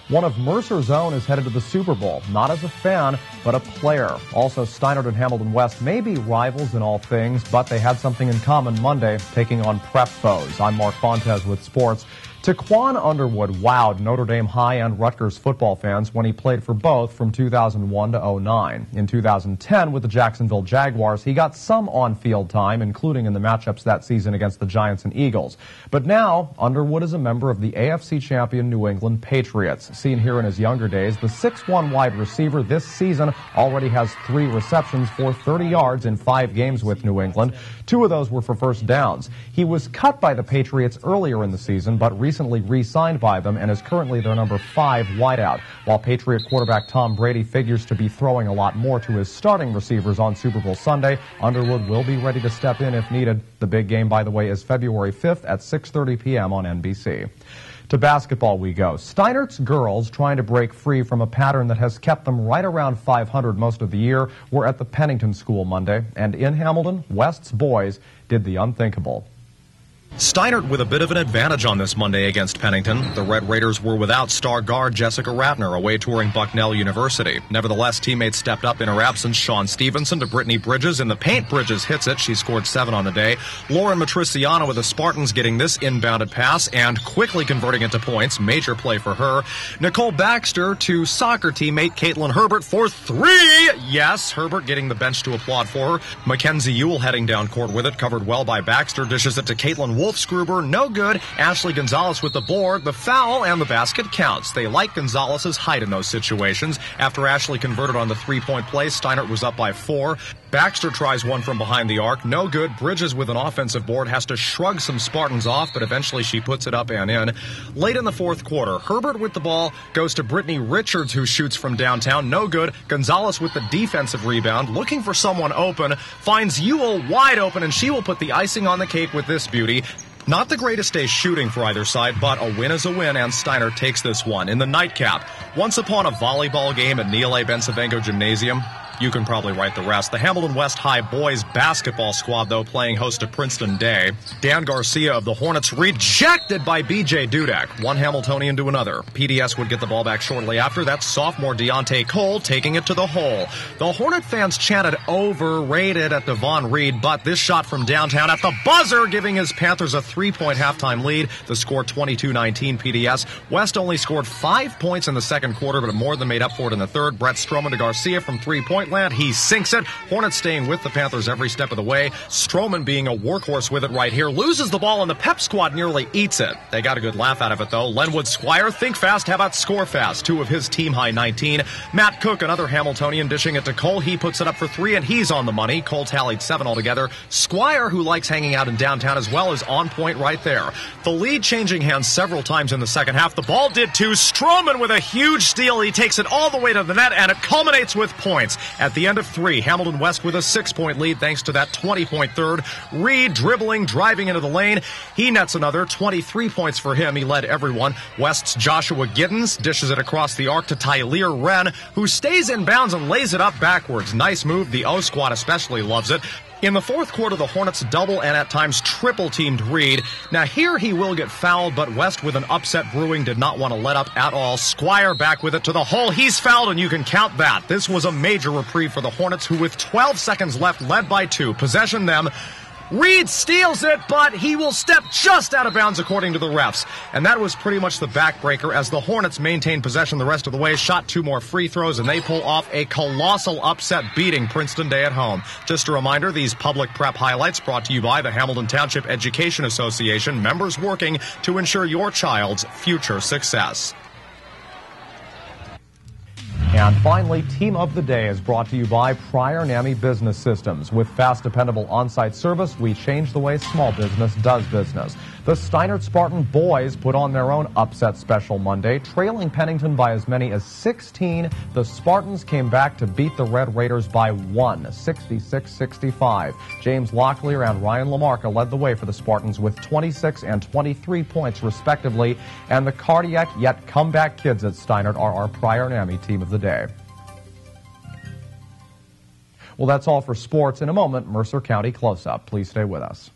One of Mercer's own is headed to the Super Bowl, not as a fan, but a player. Also, Steinert and Hamilton West may be rivals in all things, but they had something in common Monday, taking on prep foes. I'm Mark Fontes with Sports. Taquan Underwood wowed Notre Dame High and Rutgers football fans when he played for both from 2001 to 09. In 2010, with the Jacksonville Jaguars, he got some on-field time, including in the matchups that season against the Giants and Eagles. But now, Underwood is a member of the AFC champion New England Patriots. Seen here in his younger days, the 6'1" wide receiver this season already has 3 receptions for 30 yards in 5 games with New England. 2 of those were for first downs. He was cut by the Patriots earlier in the season, but recently re-signed by them and is currently their number 5 wideout. While Patriot quarterback Tom Brady figures to be throwing a lot more to his starting receivers on Super Bowl Sunday, Underwood will be ready to step in if needed. The big game, by the way, is February 5th at 6:30 p.m. on NBC. To basketball we go. Steinert's girls, trying to break free from a pattern that has kept them right around 500 most of the year, were at the Pennington school Monday. And in Hamilton, West's boys did the unthinkable. Steinert with a bit of an advantage on this Monday against Pennington. The Red Raiders were without star guard Jessica Ratner, away touring Bucknell University. Nevertheless, teammates stepped up in her absence. Sean Stevenson to Brittany Bridges. In the paint, Bridges hits it. She scored 7 on the day. Lauren Matriciano with the Spartans getting this inbounded pass and quickly converting it to points. Major play for her. Nicole Baxter to soccer teammate Caitlin Herbert for 3. Yes, Herbert getting the bench to applaud for her. Mackenzie Ewell heading down court with it. Covered well by Baxter. Dishes it to Caitlin Wolfsgruber, no good. Ashley Gonzalez with the board, the foul, and the basket counts. They like Gonzalez's height in those situations. After Ashley converted on the 3-point play, Steinert was up by 4. Baxter tries one from behind the arc, no good. Bridges with an offensive board has to shrug some Spartans off, but eventually she puts it up and in. Late in the fourth quarter, Herbert with the ball goes to Brittany Richards, who shoots from downtown, no good. Gonzalez with the defensive rebound, looking for someone open, finds Ewell wide open, and she will put the icing on the cake with this beauty. Not the greatest day shooting for either side, but a win is a win, and Steinert takes this one. In the nightcap, once upon a volleyball game at Neil A. Bensavengo Gymnasium, you can probably write the rest. The Hamilton West High boys basketball squad, though, playing host to Princeton Day. Dan Garcia of the Hornets rejected by B.J. Dudek. One Hamiltonian to another. PDS would get the ball back shortly after. That's sophomore Deontay Cole taking it to the hole. The Hornet fans chanted overrated at Devon Reed, but this shot from downtown at the buzzer, giving his Panthers a 3-point halftime lead. The score 22-19 PDS. West only scored 5 points in the second quarter, but more than made up for it in the third. Brett Stroman to Garcia from 3-point land. He sinks it. Hornets staying with the Panthers every step of the way. Stroman being a workhorse with it right here. Loses the ball and the pep squad nearly eats it. They got a good laugh out of it though. Lenwood Squire, think fast, how about score fast? 2 of his team high 19. Matt Cook, another Hamiltonian, dishing it to Cole. He puts it up for 3 and he's on the money. Cole tallied 7 altogether. Squire, who likes hanging out in downtown as well, is on point right there. The lead changing hands several times in the second half. The ball did too. Stroman with a huge steal. He takes it all the way to the net and it culminates with points. At the end of 3, Hamilton West with a 6-point lead thanks to that 20-point third. Reed dribbling, driving into the lane. He nets another 23 points for him. He led everyone. West's Joshua Giddens dishes it across the arc to Tyler Wren, who stays in bounds and lays it up backwards. Nice move. The O squad especially loves it. In the fourth quarter, the Hornets double and at times triple-teamed Reed. Now here he will get fouled, but West with an upset brewing did not want to let up at all. Squire back with it to the hole. He's fouled, and you can count that. This was a major reprieve for the Hornets, who with 12 seconds left led by 2. Possession them. Reed steals it, but he will step just out of bounds according to the refs. And that was pretty much the backbreaker as the Hornets maintained possession the rest of the way, shot 2 more free throws, and they pull off a colossal upset, beating Princeton Day at home. Just a reminder, these public prep highlights brought to you by the Hamilton Township Education Association, members working to ensure your child's future success. And finally, Team of the Day is brought to you by Prior NAMI Business Systems. With fast, dependable on-site service, we change the way small business does business. The Steinert Spartan boys put on their own upset special Monday, trailing Pennington by as many as 16. The Spartans came back to beat the Red Raiders by 1, 66-65. James Locklear and Ryan Lamarca led the way for the Spartans with 26 and 23 points respectively. And the cardiac yet comeback kids at Steinert are our Prior NAMI Team of the Day. Well, that's all for sports. In a moment, Mercer County Close-Up. Please stay with us.